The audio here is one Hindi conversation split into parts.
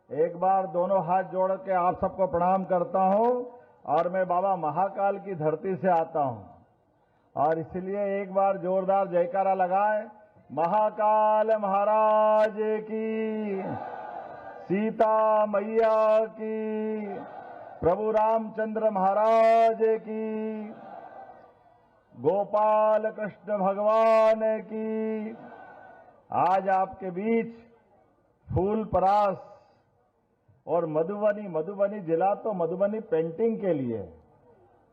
एक बार दोनों हाथ जोड़ के आप सबको प्रणाम करता हूं और मैं बाबा महाकाल की धरती से आता हूं और इसलिए एक बार जोरदार जयकारा लगाए, महाकाल महाराज की, सीता मैया की, प्रभु रामचंद्र महाराज की, गोपाल कृष्ण भगवान की। आज आपके बीच फूल परास और मधुबनी जिला तो मधुबनी पेंटिंग के लिए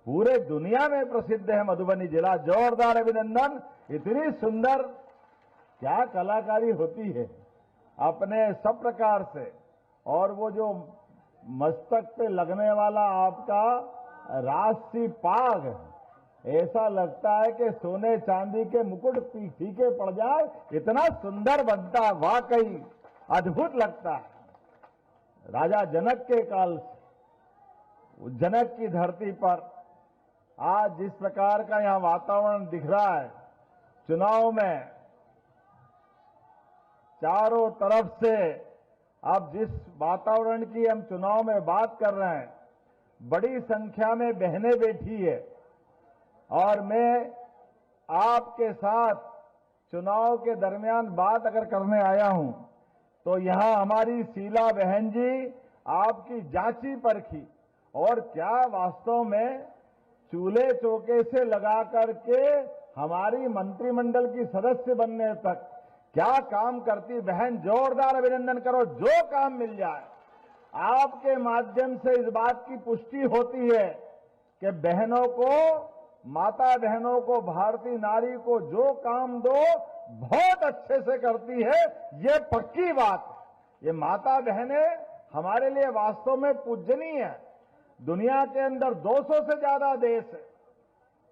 पूरे दुनिया में प्रसिद्ध है। मधुबनी जिला, जोरदार अभिनंदन। इतनी सुंदर क्या कलाकारी होती है अपने सब प्रकार से। और वो जो मस्तक पे लगने वाला आपका राजसी पाग, ऐसा लगता है कि सोने चांदी के मुकुट फीके पड़ जाए, इतना सुंदर बनता है, वाकई अद्भुत लगता है। राजा जनक के काल से जनक की धरती पर आज जिस प्रकार का यहां वातावरण दिख रहा है, चुनाव में चारों तरफ से अब जिस वातावरण की हम चुनाव में बात कर रहे हैं, बड़ी संख्या में बहनें बैठी है और मैं आपके साथ चुनाव के दरमियान बात अगर करने आया हूं तो यहां हमारी शीला बहन जी आपकी जांची परखी और क्या वास्तव में चूल्हे चौके से लगा करके हमारी मंत्रिमंडल की सदस्य बनने तक क्या काम करती बहन। जोरदार अभिनंदन करो। जो काम मिल जाए आपके माध्यम से इस बात की पुष्टि होती है कि बहनों को, माता बहनों को, भारतीय नारी को जो काम दो बहुत अच्छे से करती है। ये पक्की बात है। ये माता बहनें हमारे लिए वास्तव में पूजनीय है। दुनिया के अंदर 200 से ज्यादा देश है,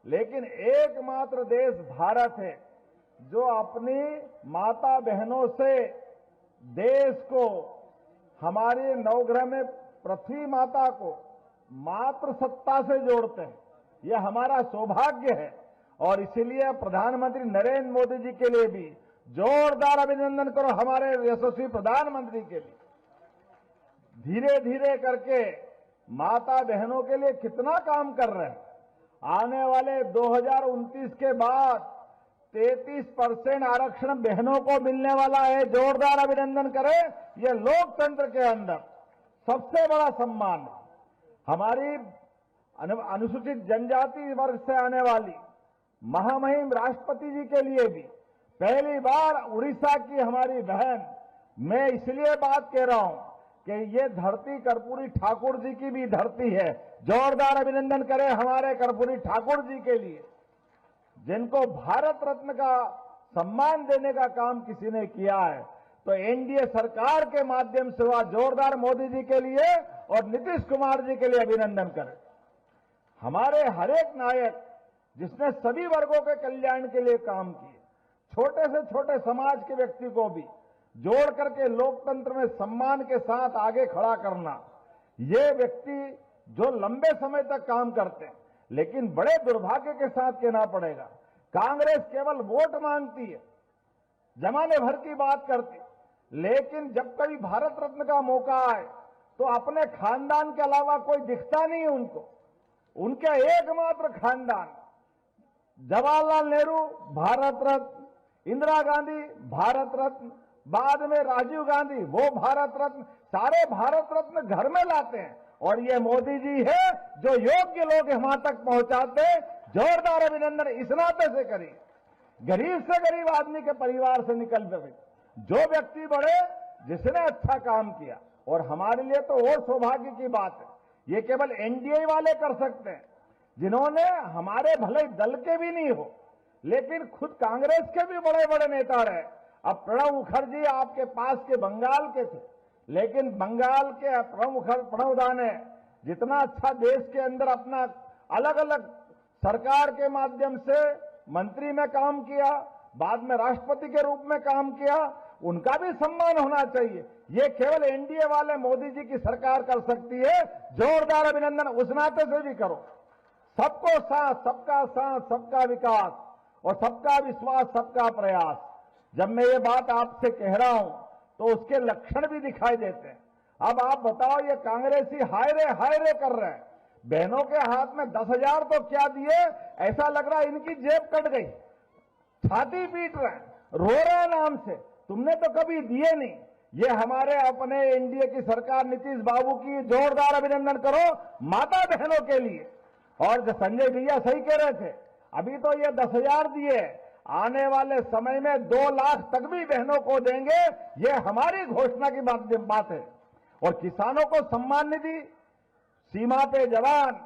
लेकिन एकमात्र देश भारत है जो अपनी माता बहनों से देश को, हमारे नवग्रह में पृथ्वी माता को मातृ सत्ता से जोड़ते हैं। यह हमारा सौभाग्य है और इसीलिए प्रधानमंत्री नरेंद्र मोदी जी के लिए भी जोरदार अभिनंदन करो, हमारे यशस्वी प्रधानमंत्री के लिए। धीरे धीरे करके माता बहनों के लिए कितना काम कर रहे हैं। आने वाले 2029 के बाद 33% आरक्षण बहनों को मिलने वाला है। जोरदार अभिनंदन करें। यह लोकतंत्र के अंदर सबसे बड़ा सम्मान है। हमारी अनुसूचित जनजाति वर्ग से आने वाली महामहिम राष्ट्रपति जी के लिए भी पहली बार उड़ीसा की हमारी बहन, मैं इसलिए बात कह रहा हूं कि ये धरती कर्पूरी ठाकुर जी की भी धरती है। जोरदार अभिनंदन करें हमारे कर्पूरी ठाकुर जी के लिए, जिनको भारत रत्न का सम्मान देने का काम किसी ने किया है। तो एनडीए सरकार के माध्यम से हुआ। जोरदार मोदी जी के लिए और नीतीश कुमार जी के लिए अभिनंदन करें। हमारे हर एक नायक जिसने सभी वर्गों के कल्याण के लिए काम किए, छोटे से छोटे समाज के व्यक्ति को भी जोड़ करके लोकतंत्र में सम्मान के साथ आगे खड़ा करना, ये व्यक्ति जो लंबे समय तक काम करते हैं, लेकिन बड़े दुर्भाग्य के साथ कहना पड़ेगा, कांग्रेस केवल वोट मांगती है, जमाने भर की बात करती, लेकिन जब कभी भारत रत्न का मौका आए तो अपने खानदान के अलावा कोई दिखता नहीं उनको। उनके एकमात्र खानदान, जवाहरलाल नेहरू भारत रत्न, इंदिरा गांधी भारत रत्न, बाद में राजीव गांधी वो भारत रत्न, सारे भारत रत्न घर में लाते हैं। और ये मोदी जी है जो योग्य लोग वहां तक पहुंचाते। जोरदार अभिनंदन इस नाते से करिए। गरीब से गरीब आदमी के परिवार से निकल गए जो व्यक्ति बड़े, जिसने अच्छा काम किया। और हमारे लिए तो और सौभाग्य की बात है, ये केवल एनडीए वाले कर सकते हैं, जिन्होंने हमारे भले दल के भी नहीं हो लेकिन खुद कांग्रेस के भी बड़े बड़े नेता रहे। अब प्रणब मुखर्जी आपके पास के बंगाल के थे, लेकिन बंगाल के प्रणब दा ने जितना अच्छा देश के अंदर अपना अलग अलग सरकार के माध्यम से मंत्री में काम किया, बाद में राष्ट्रपति के रूप में काम किया, उनका भी सम्मान होना चाहिए। ये केवल एनडीए वाले मोदी जी की सरकार कर सकती है। जोरदार अभिनंदन उस नाते से भी करो। सबको साथ, सबका विकास और सबका विश्वास, सबका प्रयास। जब मैं ये बात आपसे कह रहा हूं तो उसके लक्षण भी दिखाई देते हैं। अब आप बताओ, ये कांग्रेसी हाय रे कर रहे हैं। बहनों के हाथ में 10,000 तो क्या दिए, ऐसा लग रहा है इनकी जेब कट गई। छाती पीट रहे हैं, रो रहे हैं नाम से, तुमने तो कभी दिए नहीं। ये हमारे अपने एनडीए की सरकार नीतीश बाबू की जोरदार अभिनंदन करो माता बहनों के लिए। और जो संजय भैया सही कह रहे थे, अभी तो ये 10,000 दिए, आने वाले समय में 2 लाख तक भी बहनों को देंगे। ये हमारी घोषणा की बात है। और किसानों को सम्मान निधि, सीमा पे जवान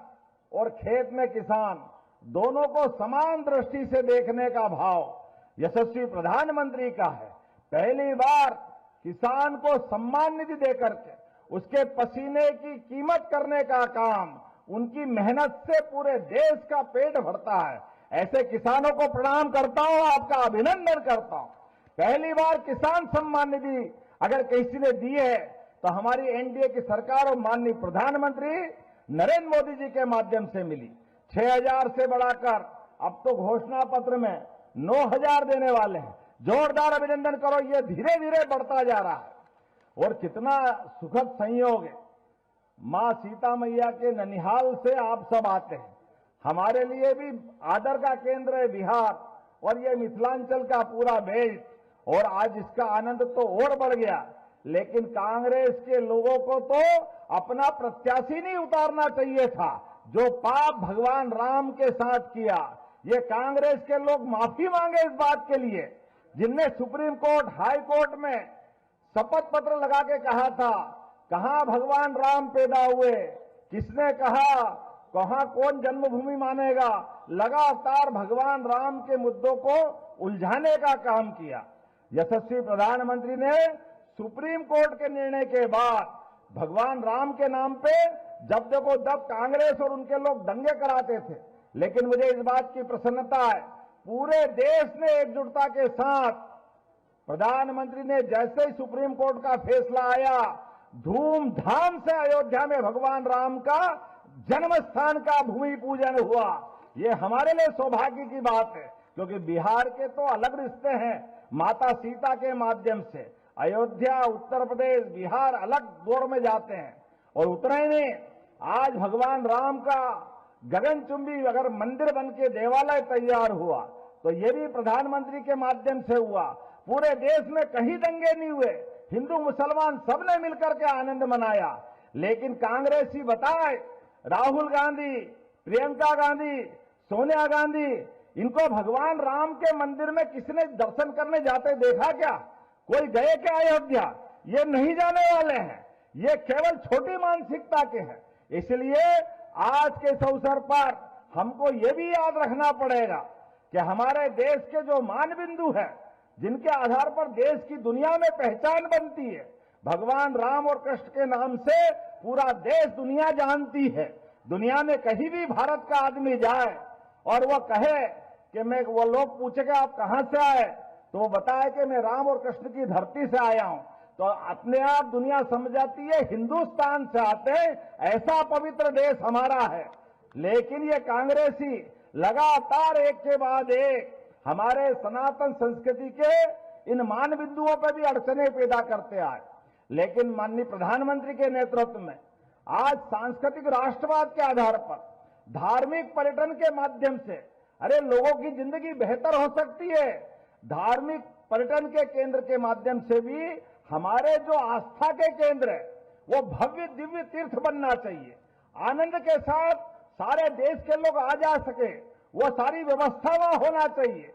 और खेत में किसान, दोनों को समान दृष्टि से देखने का भाव यशस्वी प्रधानमंत्री का है। पहली बार किसान को सम्मान निधि देकर के उसके पसीने की कीमत करने का काम, उनकी मेहनत से पूरे देश का पेट भरता है। ऐसे किसानों को प्रणाम करता हूं, आपका अभिनंदन करता हूं। पहली बार किसान सम्मान निधि अगर किसी ने दी है तो हमारी एनडीए की सरकार और माननीय प्रधानमंत्री नरेंद्र मोदी जी के माध्यम से मिली। 6,000 से बढ़ाकर अब तो घोषणा पत्र में 9,000 देने वाले हैं। जोरदार अभिनंदन करो, ये धीरे धीरे बढ़ता जा रहा है। और कितना सुखद संयोग है, मां सीता मैया के ननिहाल से आप सब आते हैं। हमारे लिए भी आदर का केंद्र है बिहार और ये मिथिलांचल का पूरा बेल्ट, और आज इसका आनंद तो और बढ़ गया। लेकिन कांग्रेस के लोगों को तो अपना प्रत्याशी नहीं उतारना चाहिए था, जो पाप भगवान राम के साथ किया। ये कांग्रेस के लोग माफी मांगे इस बात के लिए, जिनने सुप्रीम कोर्ट, हाई कोर्ट में शपथ पत्र लगा के कहा था, कहां भगवान राम पैदा हुए, किसने कहा, कहां कौन जन्मभूमि मानेगा। लगातार भगवान राम के मुद्दों को उलझाने का काम किया। यशस्वी प्रधानमंत्री ने सुप्रीम कोर्ट के निर्णय के बाद भगवान राम के नाम पे जब देखो तब कांग्रेस और उनके लोग दंगे कराते थे। लेकिन मुझे इस बात की प्रसन्नता है, पूरे देश ने एकजुटता के साथ, प्रधानमंत्री ने जैसे ही सुप्रीम कोर्ट का फैसला आया, धूमधाम से अयोध्या में भगवान राम का जन्म स्थान का भूमि पूजन हुआ। ये हमारे लिए सौभाग्य की बात है, क्योंकि बिहार के तो अलग रिश्ते हैं माता सीता के माध्यम से। अयोध्या, उत्तर प्रदेश, बिहार अलग दौर में जाते हैं। और उतना ही नहीं, आज भगवान राम का गगनचुंबी अगर मंदिर बन के देवालय तैयार हुआ तो ये भी प्रधानमंत्री के माध्यम से हुआ। पूरे देश में कहीं दंगे नहीं हुए, हिंदू मुसलमान सबने मिलकर के आनंद मनाया। लेकिन कांग्रेसी बताए, राहुल गांधी, प्रियंका गांधी, सोनिया गांधी, इनको भगवान राम के मंदिर में किसने दर्शन करने जाते देखा क्या? कोई गए क्या अयोध्या? ये नहीं जाने वाले हैं। ये केवल छोटी मानसिकता के हैं। इसलिए आज के इस अवसर पर हमको ये भी याद रखना पड़ेगा कि हमारे देश के जो मान बिंदु है, जिनके आधार पर देश की दुनिया में पहचान बनती है, भगवान राम और कृष्ण के नाम से पूरा देश दुनिया जानती है। दुनिया में कहीं भी भारत का आदमी जाए और वो कहे कि वो लोग पूछे कि आप कहां से आए, तो वो बताए कि मैं राम और कृष्ण की धरती से आया हूं, तो अपने आप दुनिया समझ जाती है हिंदुस्तान से आते हैं, ऐसा पवित्र देश हमारा है। लेकिन ये कांग्रेसी लगातार एक के बाद एक हमारे सनातन संस्कृति के इन मान बिंदुओं पर भी अड़चने पैदा करते आए। लेकिन माननीय प्रधानमंत्री के नेतृत्व में आज सांस्कृतिक राष्ट्रवाद के आधार पर धार्मिक पर्यटन के माध्यम से अरे लोगों की जिंदगी बेहतर हो सकती है। धार्मिक पर्यटन के केंद्र के माध्यम से भी हमारे जो आस्था के केंद्र है वो भव्य दिव्य तीर्थ बनना चाहिए। आनंद के साथ सारे देश के लोग आ जा सके, वो सारी व्यवस्था वहां होना चाहिए,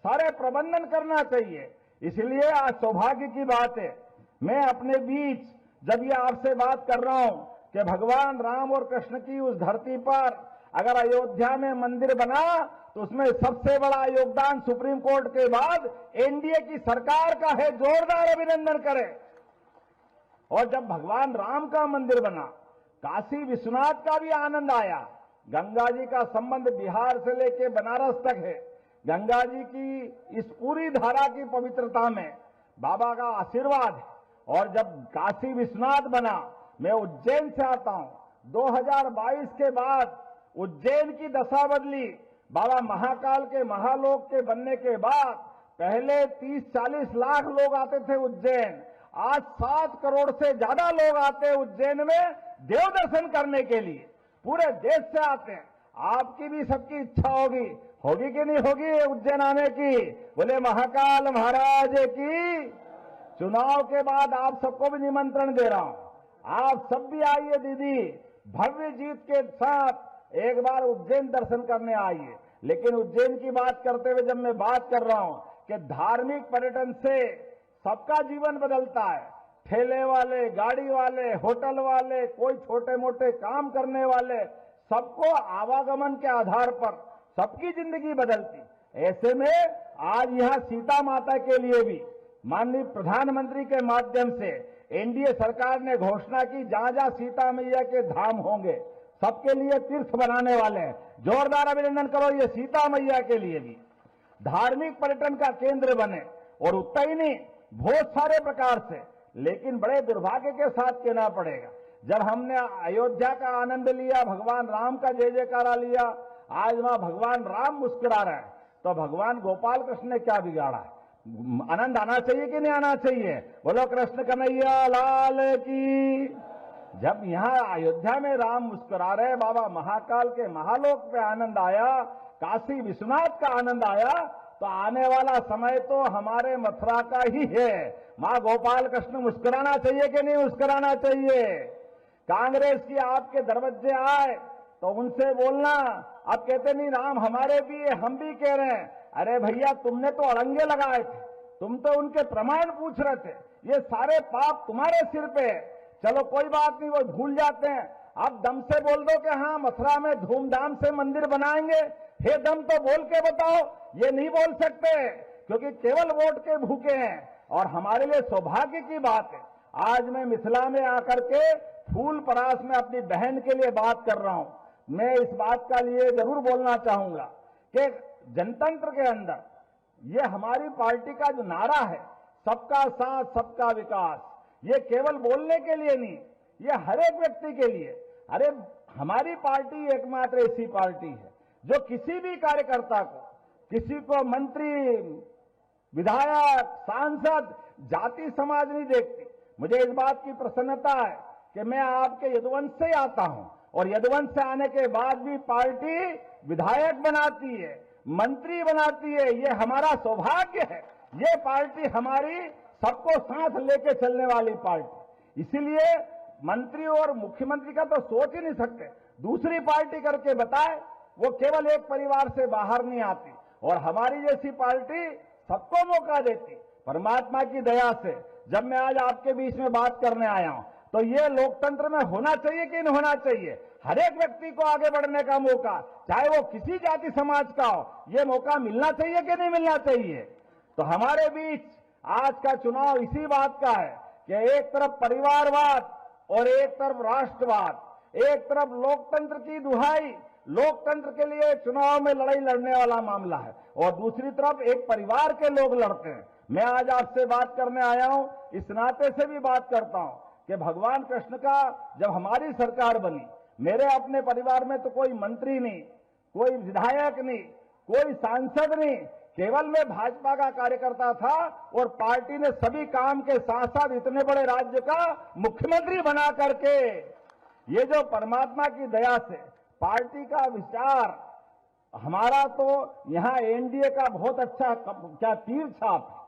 सारे प्रबंधन करना चाहिए। इसलिए आज सौभाग्य की बात है, मैं अपने बीच जब ये आपसे बात कर रहा हूं कि भगवान राम और कृष्ण की उस धरती पर अगर अयोध्या में मंदिर बना तो उसमें सबसे बड़ा योगदान सुप्रीम कोर्ट के बाद एनडीए की सरकार का है। जोरदार अभिनंदन करें। और जब भगवान राम का मंदिर बना, काशी विश्वनाथ का भी आनंद आया। गंगा जी का संबंध बिहार से लेकर बनारस तक है। गंगा जी की इस पूरी धारा की पवित्रता में बाबा का आशीर्वाद है। और जब काशी विश्वनाथ बना, मैं उज्जैन से आता हूं, 2022 के बाद उज्जैन की दशा बदली। बाबा महाकाल के महालोक के बनने के बाद पहले 30-40 लाख लोग आते थे उज्जैन, आज 7 करोड़ से ज्यादा लोग आते हैं उज्जैन में देव दर्शन करने के लिए, पूरे देश से आते हैं। आपकी भी सबकी इच्छा होगी कि नहीं होगी उज्जैन आने की? बोले महाकाल महाराज की। चुनाव के बाद आप सबको भी निमंत्रण दे रहा हूं, आप सब भी आइए दीदी, भव्य जीत के साथ एक बार उज्जैन दर्शन करने आइए। लेकिन उज्जैन की बात करते हुए जब मैं बात कर रहा हूं कि धार्मिक पर्यटन से सबका जीवन बदलता है, ठेले वाले, गाड़ी वाले, होटल वाले, कोई छोटे मोटे काम करने वाले, सबको आवागमन के आधार पर सबकी जिंदगी बदलती। ऐसे में आज यहां सीता माता के लिए भी माननीय प्रधानमंत्री के माध्यम से एनडीए सरकार ने घोषणा की, जहां जहां सीता मैया के धाम होंगे सबके लिए तीर्थ बनाने वाले हैं। जोरदार अभिनंदन करो ये सीता मैया के लिए भी धार्मिक पर्यटन का केंद्र बने। और उतना ही नहीं, बहुत सारे प्रकार से। लेकिन बड़े दुर्भाग्य के साथ कहना पड़ेगा, जब हमने अयोध्या का आनंद लिया, भगवान राम का जय जयकारा लिया, आज वहां भगवान राम मुस्कुरा रहे हैं, तो भगवान गोपाल कृष्ण ने क्या बिगाड़ा है? आनंद आना चाहिए कि नहीं आना चाहिए? बोलो कृष्ण कन्हैया लाल की। जब यहां अयोध्या में राम मुस्कुरा रहे, बाबा महाकाल के महालोक पे आनंद आया, काशी विश्वनाथ का आनंद आया, तो आने वाला समय तो हमारे मथुरा का ही है। मां गोपाल कृष्ण मुस्कुराना चाहिए कि नहीं मुस्कुराना चाहिए? कांग्रेस की आपके दरवाजे आए तो उनसे बोलना, अब कहते नहीं राम हमारे भी है, हम भी कह रहे हैं। अरे भैया, तुमने तो अड़ंगे लगाए थे, तुम तो उनके प्रमाण पूछ रहे थे, ये सारे पाप तुम्हारे सिर पे है। चलो कोई बात नहीं, वो भूल जाते हैं। अब दम से बोल दो कि हाँ मथुरा में धूमधाम से मंदिर बनाएंगे, हे दम तो बोल के बताओ। ये नहीं बोल सकते क्योंकि केवल वोट के भूखे हैं। और हमारे लिए सौभाग्य की बात है, आज मैं मिथिला में आकर के फूल परास में अपनी बहन के लिए बात कर रहा हूं। मैं इस बात का लिए जरूर बोलना चाहूंगा कि जनतंत्र के अंदर ये हमारी पार्टी का जो नारा है, सबका साथ सबका विकास, ये केवल बोलने के लिए नहीं, ये हर एक व्यक्ति के लिए। अरे हमारी पार्टी एकमात्र ऐसी पार्टी है जो किसी भी कार्यकर्ता को, किसी को मंत्री, विधायक, सांसद, जाति समाज नहीं देखती। मुझे इस बात की प्रसन्नता है कि मैं आपके यदुवंश से आता हूं और यदुवंश से आने के बाद भी पार्टी विधायक बनाती है, मंत्री बनाती है। ये हमारा सौभाग्य है। ये पार्टी हमारी सबको साथ लेके चलने वाली पार्टी। इसीलिए मंत्री और मुख्यमंत्री का तो सोच ही नहीं सकते, दूसरी पार्टी करके बताए, वो केवल एक परिवार से बाहर नहीं आती। और हमारी जैसी पार्टी सबको मौका देती। परमात्मा की दया से जब मैं आज आपके बीच में बात करने आया हूं, तो ये लोकतंत्र में होना चाहिए कि नहीं होना चाहिए? हर एक व्यक्ति को आगे बढ़ने का मौका, चाहे वो किसी जाति समाज का हो, ये मौका मिलना चाहिए कि नहीं मिलना चाहिए? तो हमारे बीच आज का चुनाव इसी बात का है कि एक तरफ परिवारवाद और एक तरफ राष्ट्रवाद, एक तरफ लोकतंत्र की दुहाई, लोकतंत्र के लिए चुनाव में लड़ाई लड़ने वाला मामला है, और दूसरी तरफ एक परिवार के लोग लड़ते हैं। मैं आज आपसे बात करने आया हूं, इस नाते से भी बात करता हूं कि भगवान कृष्ण का जब हमारी सरकार बनी, मेरे अपने परिवार में तो कोई मंत्री नहीं, कोई विधायक नहीं, कोई सांसद नहीं, केवल मैं भाजपा का कार्यकर्ता था और पार्टी ने सभी काम के साथ साथ इतने बड़े राज्य का मुख्यमंत्री बना करके, ये जो परमात्मा की दया से पार्टी का विचार, हमारा तो यहां एनडीए का बहुत अच्छा क्या तीर छाप है,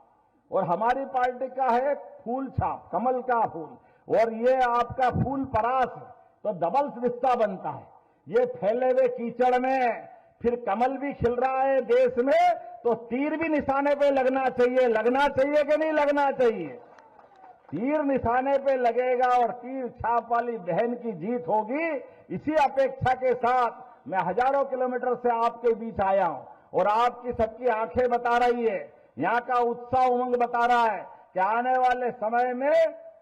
और हमारी पार्टी का है फूल छाप, कमल का फूल, और ये आपका फूल परास है, तो डबल रिश्ता बनता है। ये फैले हुए कीचड़ में फिर कमल भी खिल रहा है देश में, तो तीर भी निशाने पे लगना चाहिए। लगना चाहिए कि नहीं लगना चाहिए? तीर निशाने पे लगेगा और तीर छाप वाली बहन की जीत होगी। इसी अपेक्षा के साथ मैं हजारों किलोमीटर से आपके बीच आया हूं, और आपकी सबकी आंखें बता रही है, यहां का उत्साह उमंग बता रहा है कि आने वाले समय में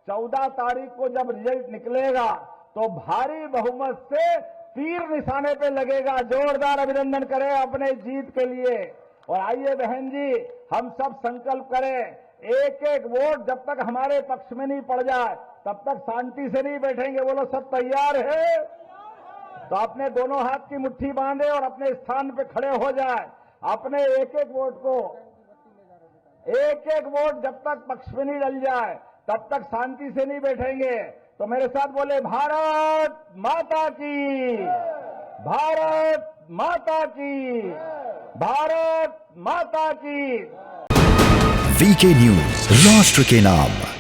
14 तारीख को जब रिजल्ट निकलेगा तो भारी बहुमत से तीर निशाने पे लगेगा। जोरदार अभिनंदन करें अपने जीत के लिए। और आइए बहन जी, हम सब संकल्प करें, एक एक वोट जब तक हमारे पक्ष में नहीं पड़ जाए तब तक शांति से नहीं बैठेंगे। बोलो सब तैयार है? तो अपने दोनों हाथ की मुट्ठी बांधे और अपने स्थान पे खड़े हो जाए। अपने एक एक वोट को, एक एक वोट जब तक पक्ष में नहीं डल जाए तब तक शांति से नहीं बैठेंगे। तो मेरे साथ बोले भारत माता की, भारत माता की, भारत माता की। वीके न्यूज, राष्ट्र के नाम।